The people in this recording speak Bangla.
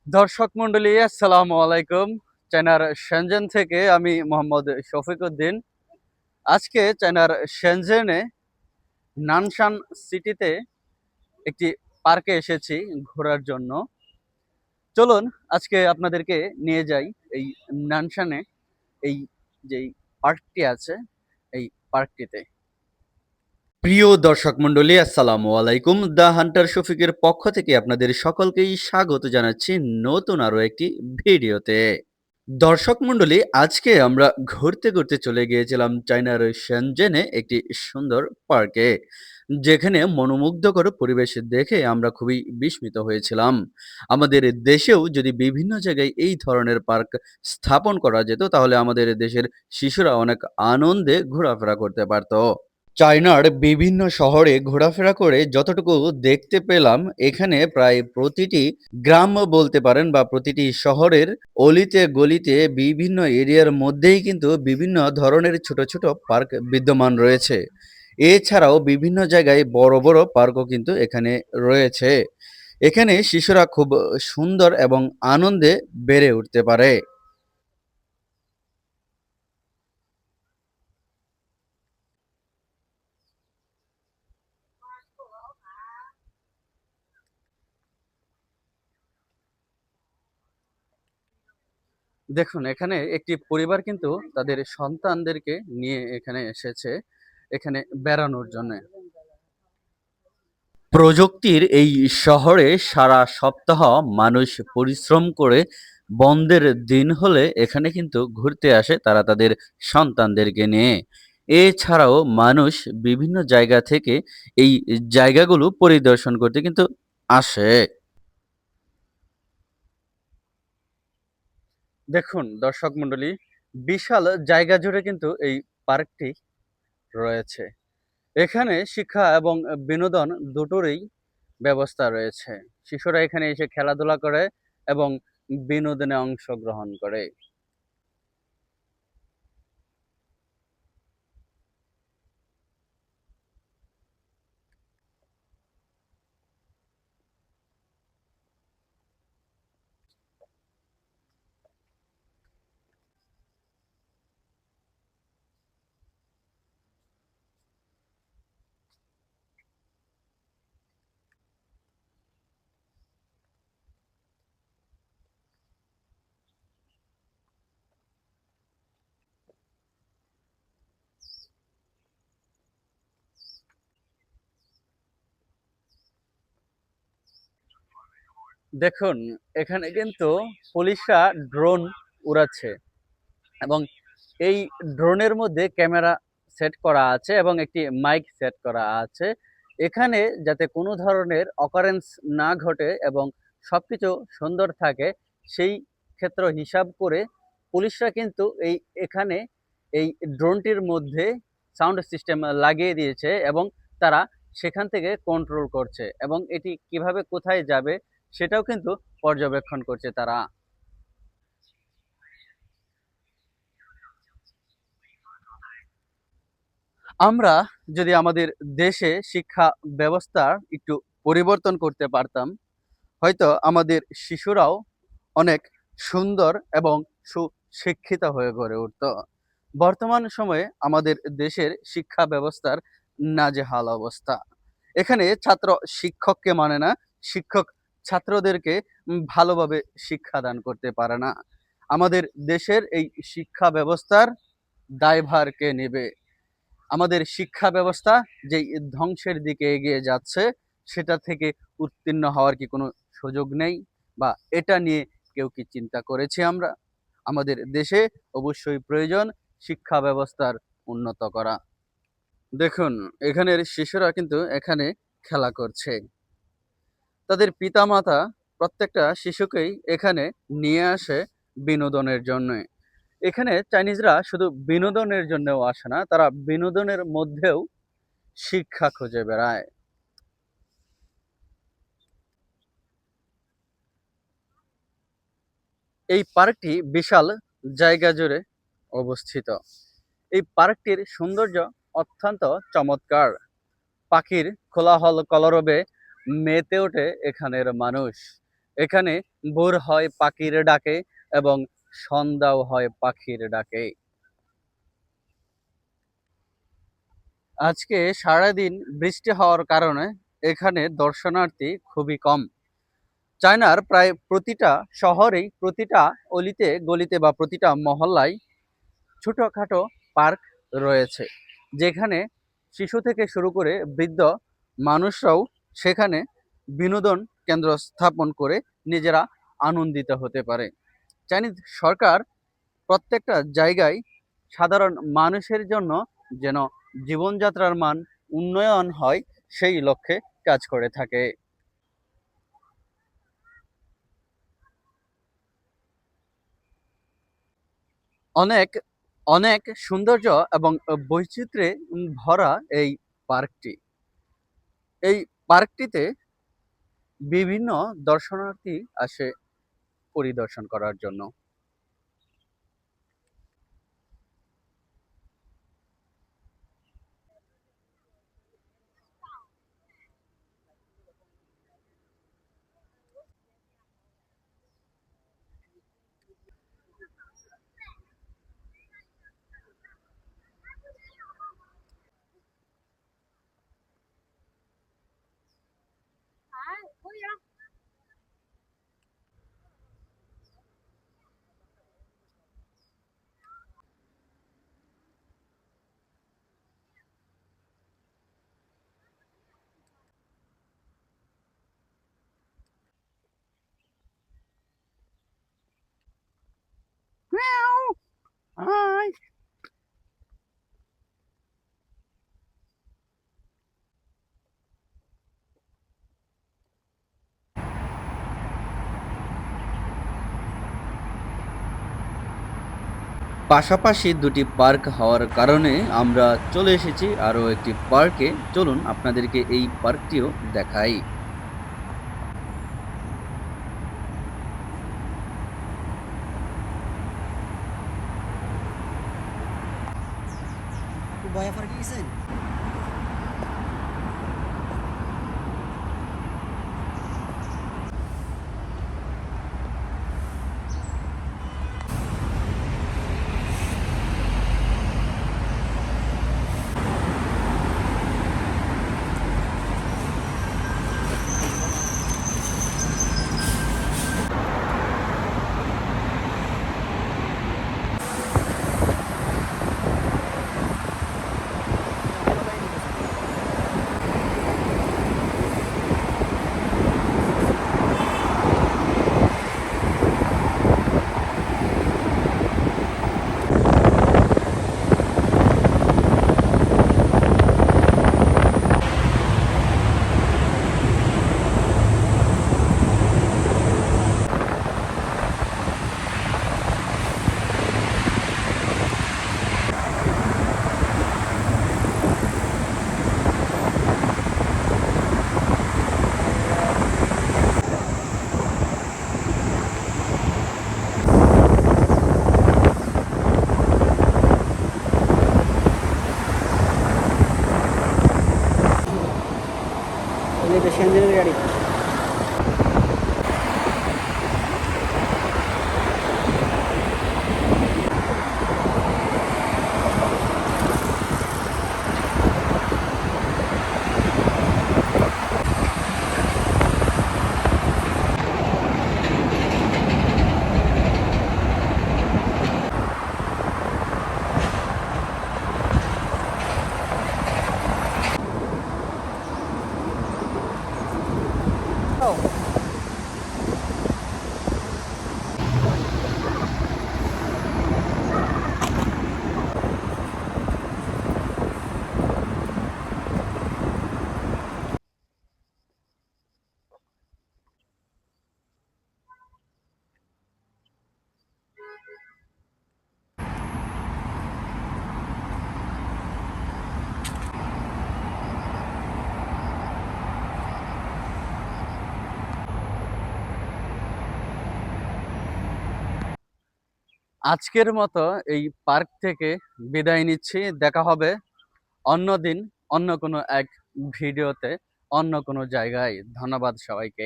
দর্শক মন্ডলী আসসালামু আলাইকুম। চায়নার শেনজেন থেকে আমি মোহাম্মদ শফিকুদ্দিন। আজকে চায়নার শেনজেনে নানশান সিটিতে একটি পার্কে এসেছি ঘোরার জন্য। চলুন আজকে আপনাদেরকে নিয়ে যাই এই নানশানে, এই যেই পার্কটি আছে এই পার্কটিতে। প্রিয় দর্শক মন্ডলী আসসালামু আলাইকুম। দ্য হান্টার শফিকের পক্ষ থেকে আপনাদের সকলকেই স্বাগত জানাচ্ছি নতুন আরো একটি ভিডিওতে। দর্শক মন্ডলী, আজকে আমরা ঘুরতে ঘুরতে চলে গিয়েছিলাম চায়নার শেনজেনে একটি সুন্দর পার্কে, যেখানে মনোমুগ্ধকর পরিবেশ দেখে আমরা খুবই বিস্মিত হয়েছিলাম। আমাদের দেশেও যদি বিভিন্ন জায়গায় এই ধরনের পার্ক স্থাপন করা যেত, তাহলে আমাদের দেশের শিশুরা অনেক আনন্দে ঘোরাফেরা করতে পারত। চায়নার বিভিন্ন শহরে ঘোরাফেরা করে যতটুকু দেখতে পেলাম, এখানে প্রায় প্রতিটি গ্রাম বলতে পারেন বা প্রতিটি শহরের অলিতে গলিতে বিভিন্ন এরিয়ার মধ্যেই কিন্তু বিভিন্ন ধরনের ছোট ছোট পার্ক বিদ্যমান রয়েছে। এছাড়াও বিভিন্ন জায়গায় বড় বড় পার্কও কিন্তু এখানে রয়েছে। এখানে শিশুরা খুব সুন্দর এবং আনন্দে বেড়ে উঠতে পারে। দেখুন, এখানে একটি পরিবার কিন্তু তাদের সন্তানদেরকে নিয়ে এখানে এসেছে এখানে বেড়ানোর জন্য। প্রযুক্তির এই শহরে সারা সপ্তাহ মানুষ পরিশ্রম করে বন্ধের দিন হলে এখানে কিন্তু ঘুরতে আসে তারা তাদের সন্তানদেরকে নিয়ে। এছাড়াও মানুষ বিভিন্ন জায়গা থেকে এই জায়গাগুলো পরিদর্শন করতে কিন্তু আসে। দেখুন দর্শক মন্ডলী, বিশাল জায়গা জুড়ে কিন্তু এই পার্কটি রয়েছে। এখানে শিক্ষা এবং বিনোদন দুটোরই ব্যবস্থা রয়েছে। শিশুরা এখানে এসে খেলাধুলা করে এবং বিনোদনে অংশগ্রহণ করে। দেখুন, এখানে কিন্তু পুলিশরা ড্রোন উড়াচ্ছে এবং এই ড্রোনের মধ্যে ক্যামেরা সেট করা আছে এবং একটি মাইক সেট করা আছে। এখানে যাতে কোনো ধরনের অকারেন্স না ঘটে এবং সবকিছু সুন্দর থাকে, সেই ক্ষেত্র হিসাব করে পুলিশরা কিন্তু এখানে এই ড্রোনটির মধ্যে সাউন্ড সিস্টেম লাগিয়ে দিয়েছে এবং তারা সেখান থেকে কন্ট্রোল করছে এবং এটি কিভাবে কোথায় যাবে সেটাও কিন্তু পর্যবেক্ষণ করছে তারা। আমরা যদি আমাদের দেশে শিক্ষা ব্যবস্থার একটু পরিবর্তন করতে পারতাম, হয়তো আমাদের শিশুরাও অনেক সুন্দর এবং সুশিক্ষিত হয়ে গড়ে উঠত। বর্তমান সময়ে আমাদের দেশের শিক্ষা ব্যবস্থার নাজেহাল অবস্থা। এখানে ছাত্র শিক্ষককে মানে না, শিক্ষক ছাত্রদেরকে ভালোভাবে শিক্ষাদান করতে পারে না। আমাদের দেশের এই শিক্ষা ব্যবস্থার দায়ভার কে নেবে? আমাদের শিক্ষা ব্যবস্থা যেই ধ্বংসের দিকে এগিয়ে যাচ্ছে, সেটা থেকে উত্তীর্ণ হওয়ার কি কোনো সুযোগ নেই? বা এটা নিয়ে কেউ কি চিন্তা করেছি আমরা? আমাদের দেশে অবশ্যই প্রয়োজন শিক্ষা ব্যবস্থার উন্নত করা। দেখুন, এখানের শিশুরা কিন্তু এখানে খেলা করছে। তাদের পিতামাতা প্রত্যেকটা শিশুকেই এখানে নিয়ে আসে বিনোদনের জন্য। এখানে চাইনিজরা শুধু বিনোদনের জন্যও আসে না, তারা বিনোদনের মধ্যেও শিক্ষা খুঁজে বেড়ায়। এই পার্কটি বিশাল জায়গা জুড়ে অবস্থিত। এই পার্কটির সৌন্দর্য অত্যন্ত চমৎকার। পাখির কোলাহল কলরবে মেতে ওঠে এখানের মানুষ। এখানে ভোর হয় পাখির ডাকে এবং সন্ধ্যাও হয় পাখির ডাকে। আজকে সারাদিন বৃষ্টি হওয়ার কারণে এখানে দর্শনার্থী খুবই কম। চায়নার প্রায় প্রতিটা শহরেই, প্রতিটা অলিতে গলিতে বা প্রতিটা মহল্লায় ছোটখাটো পার্ক রয়েছে, যেখানে শিশু থেকে শুরু করে বৃদ্ধ মানুষরাও সেখানে বিনোদন কেন্দ্র স্থাপন করে নিজেরা আনন্দিত হতে পারে। চাইনিজ সরকার প্রত্যেকটা জায়গায় সাধারণ মানুষের জন্য যেন জীবনযাত্রার মান উন্নয়ন হয় সেই লক্ষ্যে কাজ করে থাকে। অনেক অনেক সৌন্দর্য এবং বৈচিত্র্যে ভরা এই পার্কটি। এই পার্কটিতে বিভিন্ন দর্শনার্থী আসে পরিদর্শন করার জন্য। হাই। পাশাপাশি দুটি পার্ক হওয়ার কারণে আমরা চলে এসেছি আরও একটি পার্কে। চলুন আপনাদেরকে এই পার্কটিও দেখাই। বয়া পার্কে গেছেন? এটা সেনজেনের গাড়ি। আজকের মতো এই পার্ক থেকে বিদায় নিচ্ছি। দেখা হবে অন্য দিন, অন্য কোনো এক ভিডিওতে, অন্য কোনো জায়গায়। ধন্যবাদ সবাইকে।